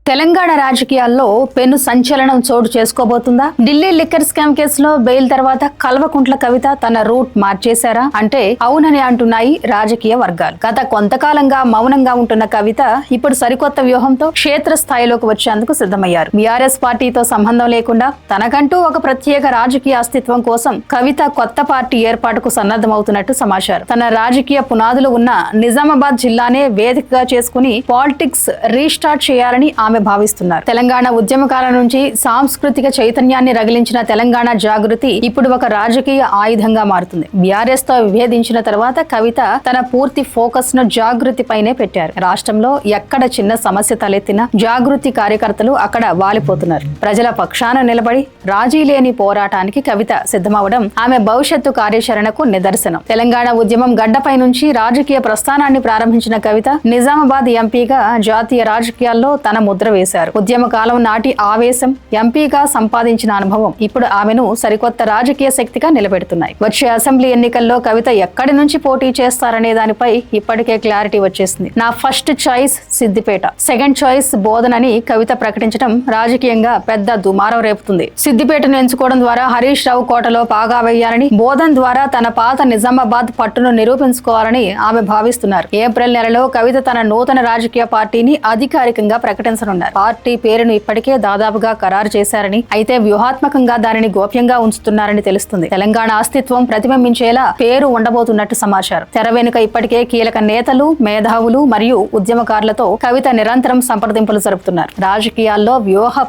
తెలంగాణ రాజకీయాల్లో పెను సంచలనం చోటు చేసుకోబోతుందా? ఢిల్లీ లిక్కర్ స్కామ్ కేసులో బెయిల్ తర్వాత కల్వకుంట్ల కవిత తన రూట్ మార్చేశారా అంటే అవునని అంటున్నాయి రాజకీయ వర్గాలు. గత కొంతకాలంగా మౌనంగా ఉంటున్న కవిత ఇప్పుడు సరికొత్త వ్యూహంతో క్షేత్ర స్థాయిలోకి వచ్చేందుకు సిద్ధమయ్యారు. బీఆర్ఎస్ పార్టీతో సంబంధం లేకుండా తనకంటూ ఒక ప్రత్యేక రాజకీయ అస్తిత్వం కోసం కవిత కొత్త పార్టీ ఏర్పాటుకు సన్నద్ధమవుతున్నట్టు సమాచారం. తన రాజకీయ పునాదులు ఉన్న నిజామాబాద్ జిల్లానే వేదికగా చేసుకుని పాలిటిక్స్ రీస్టార్ట్ చేయాలని ఆమె భావిస్తున్నారు. తెలంగాణ ఉద్యమకాల నుంచి సాంస్కృతిక చైతన్యాన్ని రగిలించిన తెలంగాణ జాగృతి ఇప్పుడు ఒక రాజకీయ ఆయుధంగా మారుతుంది. బీఆర్ఎస్ తో విభేదించిన తర్వాత కవిత తన పూర్తి ఫోకస్ ను జాగృతి పైనే పెట్టారు. రాష్ట్రంలో ఎక్కడ చిన్న సమస్య తలెత్తినా జాగృతి కార్యకర్తలు అక్కడ వాలిపోతున్నారు. ప్రజల పక్షాన నిలబడి రాజీ లేని పోరాటానికి కవిత సిద్ధమవడం ఆమె భవిష్యత్తు కార్యాచరణకు నిదర్శనం. తెలంగాణ ఉద్యమం గడ్డపై నుంచి రాజకీయ ప్రస్థానాన్ని ప్రారంభించిన కవిత నిజామాబాద్ ఎంపీగా జాతీయ రాజకీయాల్లో తన ముద్ర వేశారు. ఉద్యమ కాలం నాటి ఆవేశం, ఎంపీగా సంపాదించిన అనుభవం ఇప్పుడు ఆమెను సరికొత్త రాజకీయ శక్తిగా నిలబెడుతున్నాయి. వచ్చే అసెంబ్లీ ఎన్నికల్లో కవిత ఎక్కడి నుంచి పోటీ చేస్తారనే దానిపై ఇప్పటికే క్లారిటీ వచ్చేసింది. నా first choice Siddipet, second choice Bodhan అని కవిత ప్రకటించడం రాజకీయంగా పెద్ద దుమారం రేపుతుంది. సిద్దిపేటను ఎంచుకోవడం ద్వారా హరీష్ రావు కోటలో పాగా వేయాలని, బోధన్ ద్వారా తన పాత నిజామాబాద్ పట్టును నిరూపించుకోవాలని ఆమె భావిస్తున్నారు. ఏప్రిల్ నెలలో కవిత తన నూతన రాజకీయ పార్టీని అధికారికంగా ప్రకటించనున్నారు. పార్టీ పేరును ఇప్పటికే దాదాపుగా ఖరారు చేశారని, అయితే వ్యూహాత్మకంగా దానిని గోప్యంగా ఉంచుతున్నారని తెలుస్తుంది. తెలంగాణ అస్తిత్వం ప్రతిబింబించేలా పేరు ఉండబోతున్నట్టు సమాచారం. తెర వెనుక ఇప్పటికే కీలక నేతలు, మేధావులు మరియు ఉద్యమకారులతో కవిత నిరంతరం సంప్రదింపులు జరుపుతున్నారు. రాజకీయాల్లో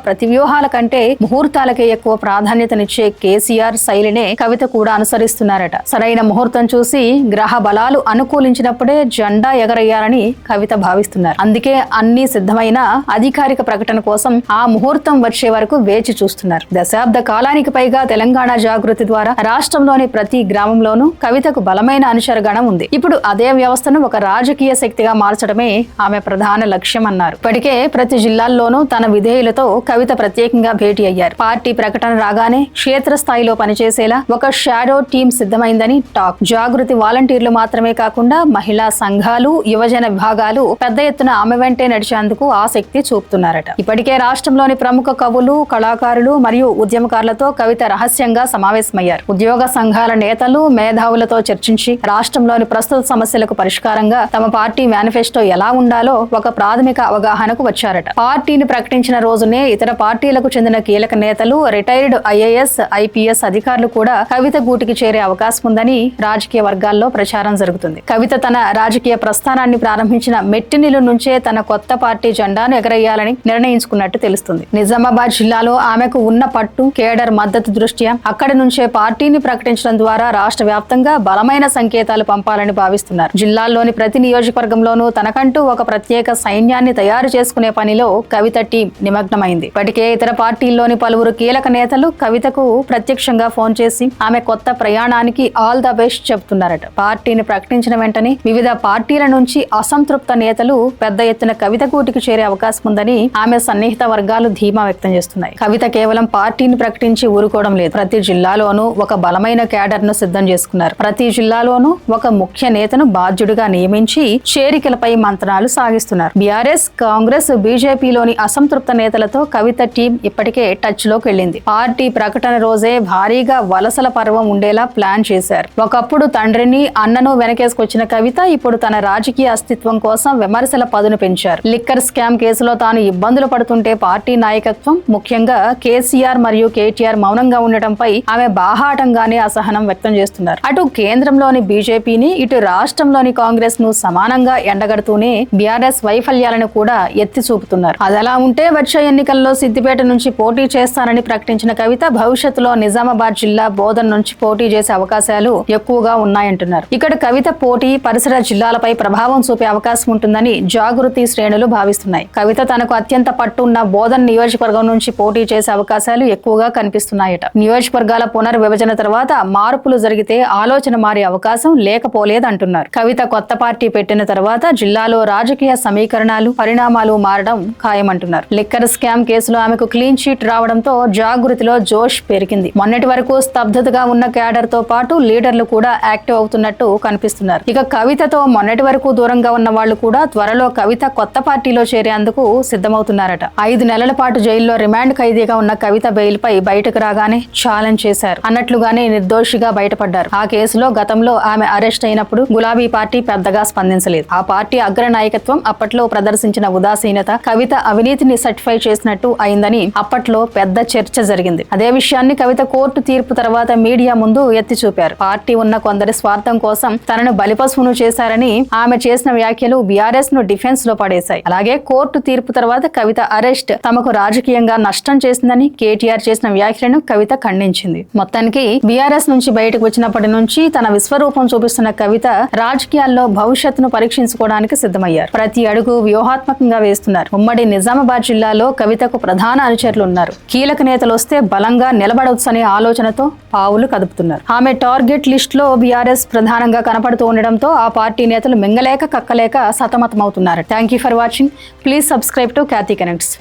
ప్రతివ్యూహాల కంటే ముహూర్తాలకే ఎక్కువ ప్రాధాన్యతనిచ్చే కేసీఆర్ శైలినే కవిత కూడా అనుసరిస్తున్నారట. సరైన ముహూర్తం చూసి గ్రహ బలాలు అనుకూలించినప్పుడే జెండా ఎగరేయాలని కవిత భావిస్తున్నారు. అందుకే అన్ని సిద్ధమైన అధికారిక ప్రకటన కోసం ఆ ముహూర్తం వచ్చే వరకు వేచి చూస్తున్నారు. దశాబ్ద కాలానికి పైగా తెలంగాణ జాగృతి ద్వారా రాష్ట్రంలోని ప్రతి గ్రామంలోనూ కవితకు బలమైన అనుచరగణం ఉంది. ఇప్పుడు అదే వ్యవస్థను ఒక రాజకీయ శక్తిగా మార్చడమే ఆమె ప్రధాన లక్ష్యం అన్నారు. ఇప్పటికే ప్రతి జిల్లాల్లోనూ తన విధేయులతో కవిత ప్రత్యేకంగా భేటీ అయ్యారు. పార్టీ ప్రకటన రాగానే క్షేత్రస్థాయిలో పనిచేసేలా ఒక షాడో టీం సిద్ధమైందని టాక్. జాగృతి వాలంటీర్లు మాత్రమే కాకుండా మహిళా సంఘాలు, యువజన విభాగాలు పెద్ద ఎత్తున ఆమె వెంటే నడిచేందుకు ఆసక్తి చూపుతున్నారట. ఇప్పటికే రాష్ట్రంలోని ప్రముఖ కవులు, కళాకారులు మరియు ఉద్యమకారులతో కవిత రహస్యంగా సమావేశమయ్యారు. ఉద్యోగ సంఘాల నేతలు, మేధావులతో చర్చించి రాష్ట్రంలోని ప్రస్తుత సమస్యలకు పరిష్కారంగా తమ పార్టీ మేనిఫెస్టో ఎలా ఉండాలో ఒక ప్రాథమిక అవగాహనకు వచ్చారట. పార్టీని ప్రకటించిన రోజునే ఇతర పార్టీలకు చెందిన కీలక నేతలు, రిటైర్డ్ ఐఏఎస్, ఐపీఎస్ అధికారులు కూడా కవిత గూటికి చేరే అవకాశం ఉందని రాజకీయ వర్గాల్లో ప్రచారం జరుగుతుంది. కవిత తన రాజకీయ ప్రస్థానాన్ని ప్రారంభించిన మెట్టినిలు నుంచే తన కొత్త పార్టీ జెండాను ఎగరేయాలని నిర్ణయించుకున్నట్టు తెలుస్తుంది. నిజామాబాద్ జిల్లాలో ఆమెకు ఉన్న పట్టు, కేడర్ మద్దతు దృష్ట్యా అక్కడి నుంచే పార్టీని ప్రకటించడం ద్వారా రాష్ట్ర వ్యాప్తంగా బలమైన సంకేతాలు పంపాలని భావిస్తున్నారు. జిల్లాల్లోని ప్రతి నియోజకవర్గంలోనూ తనకంటూ ఒక ప్రత్యేక సైన్యాన్ని తయారు చేసుకునే పనిలో కవిత టీం నిమగ్నమైంది. ఇప్పటికే ఇతర పార్టీల్లోని పలువురు కీలక నేతలు కవితకు ప్రత్యక్షంగా ఫోన్ చేసి ఆమె కొత్త ప్రయాణానికి ఆల్ ద బెస్ట్ చెబుతున్నారట. పార్టీని ప్రకటించిన వెంటనే వివిధ పార్టీల నుంచి అసంతృప్త నేతలు పెద్ద ఎత్తున కవిత గూటికి చేరే అవకాశం ఉందని ఆమె సన్నిహిత వర్గాలు ధీమా వ్యక్తం చేస్తున్నాయి. కవిత కేవలం పార్టీని ప్రకటించి ఊరుకోవడం లేదు. ప్రతి జిల్లాలోనూ ఒక బలమైన క్యాడర్ ను సిద్ధం చేసుకున్నారు. ప్రతి జిల్లాలోనూ ఒక ముఖ్య నేతను బాధ్యుడిగా నియమించి చేరికలపై మంత్రాలు సాగిస్తున్నారు. బీఆర్ఎస్, కాంగ్రెస్, బీజేపీలోని అసంతృప్త నేతలతో కవిత టీం ఇప్పటికే టచ్ లోకి వెళ్లింది. పార్టీ ప్రకటన రోజే భారీగా వలసల పర్వం ఉండేలా ప్లాన్ చేశారు. ఒకప్పుడు తండ్రిని, అన్నను వెనకేసుకొచ్చిన కవిత ఇప్పుడు తన రాజకీయ అస్తిత్వం కోసం విమర్శల పదును పెంచారు. లిక్కర్ స్కామ్ కేసులో తాను ఇబ్బందులు పడుతుంటే పార్టీ నాయకత్వం, ముఖ్యంగా కేసీఆర్ మరియు కేటీఆర్ మౌనంగా ఉండటంపై ఆమె బాహాటంగానే అసహనం వ్యక్తం చేస్తున్నారు. అటు కేంద్రంలోని బీజేపీని, ఇటు రాష్ట్రంలోని కాంగ్రెస్ ను సమానంగా ఎండగడుతూనే బీఆర్ఎస్ వైఫల్యాలను కూడా ఎత్తి చూపుతున్నారు. అదలా ఉంటే వచ్చే ఎన్నికల్లో సిద్దిపేట నుంచి పోటీ చేస్తానని ప్రకటించిన కవిత భవిష్యత్తులో నిజామాబాద్ జిల్లా బోధన్ నుంచి పోటీ చేసే అవకాశాలు ఎక్కువగా ఉన్నాయంటున్నారు. ఇక్కడ కవిత పోటీ పరిసర జిల్లాలపై ప్రభావం చూపే అవకాశం ఉంటుందని జాగృతి శ్రేణులు భావిస్తున్నాయి. కవిత తనకు అత్యంత పట్టున్న బోధన్ నియోజకవర్గం నుంచి పోటీ చేసే అవకాశాలు ఎక్కువగా కనిపిస్తున్నాయట. నియోజకవర్గాల పునర్విభజన తర్వాత మార్పులు జరిగితే ఆలోచన మారే అవకాశం లేకపోలేదంటున్నారు. కవిత కొత్త పార్టీ పెట్టిన తర్వాత జిల్లాలో రాజకీయ సమీకరణాలు, పరిణామాలు మారడం ఖాయమంటున్నారు. లిక్కర్ స్కామ్ కేసులో ఆమెకు క్లీన్ చీట్ రావడంతో జాగృతిలో జోష్ పెరిగింది. మొన్నటి వరకు స్తబ్దతగా ఉన్న క్యాడర్ తో పాటు లీడర్లు కూడా యాక్టివ్ అవుతున్నట్టు కనిపిస్తున్నారు. ఇక కవితతో మొన్నటి వరకు దూరంగా ఉన్న వాళ్ళు కూడా త్వరలో కవిత కొత్త పార్టీలో చేరేందుకు సిద్ధమవుతున్నారట. 5 నెలల పాటు జైల్లో రిమాండ్ ఖైదీగా ఉన్న కవిత బెయిల్ పై బయటకు రాగానే ఛాలెంజ్ చేశారు. అన్నట్లుగానే నిర్దోషిగా బయటపడ్డారు. ఆ కేసులో గతంలో ఆమె అరెస్ట్ అయినప్పుడు గులాబీ పార్టీ పెద్దగా స్పందించలేదు. ఆ పార్టీ అగ్ర నాయకత్వం అప్పట్లో ప్రదర్శించిన ఉదాసీనత కవిత అవినీతిని సర్టిఫై చేసినట్టు అయిందని అప్పట్లో పెద్ద చర్చ జరిగింది. అదే విషయాన్ని కవిత కోర్టు తీర్పు తర్వాత మీడియా ముందు ఎత్తి చూపారు. పార్టీ ఉన్న కొందరి స్వార్థం కోసం తనను బలిపశువును చేశారని ఆమె చేసిన వ్యాఖ్యలు బీఆర్ఎస్ ను డిఫెన్స్ లో పడేశాయి. అలాగే కోర్టు తీర్పు తర్వాత కవిత అరెస్ట్ తమకు రాజకీయంగా నష్టం చేసిందని కేటీఆర్ చేసిన వ్యాఖ్యలను కవిత ఖండించింది. మొత్తానికి బీఆర్ఎస్ నుంచి బయటకు వచ్చినప్పటి నుంచి తన విశ్వరూపం చూపిస్తున్న కవిత రాజకీయాల్లో భవిష్యత్తును పరీక్షించుకోవడానికి సిద్ధమయ్యారు. ప్రతి అడుగు వ్యూహాత్మకంగా వేస్తున్నారు. ఉమ్మడి నిజామాబాద్ జిల్లాలో కవితకు ప్రధాన అనుచరులు ఉన్నారు. కీలక నేతలు వస్తే బలంగా నిలబడవచ్చనే ఆలోచనతో పావులు కదుపుతున్నారు. ఆమె టార్గెట్ లిస్ట్ లో బీఆర్ఎస్ ప్రధానంగా కనపడుతూ ఉండడంతో ఆ పార్టీ నేతలు మింగలేక కక్కలేక సతమతమవుతున్నారు. Thank you for watching. Please subscribe to Khyati connects.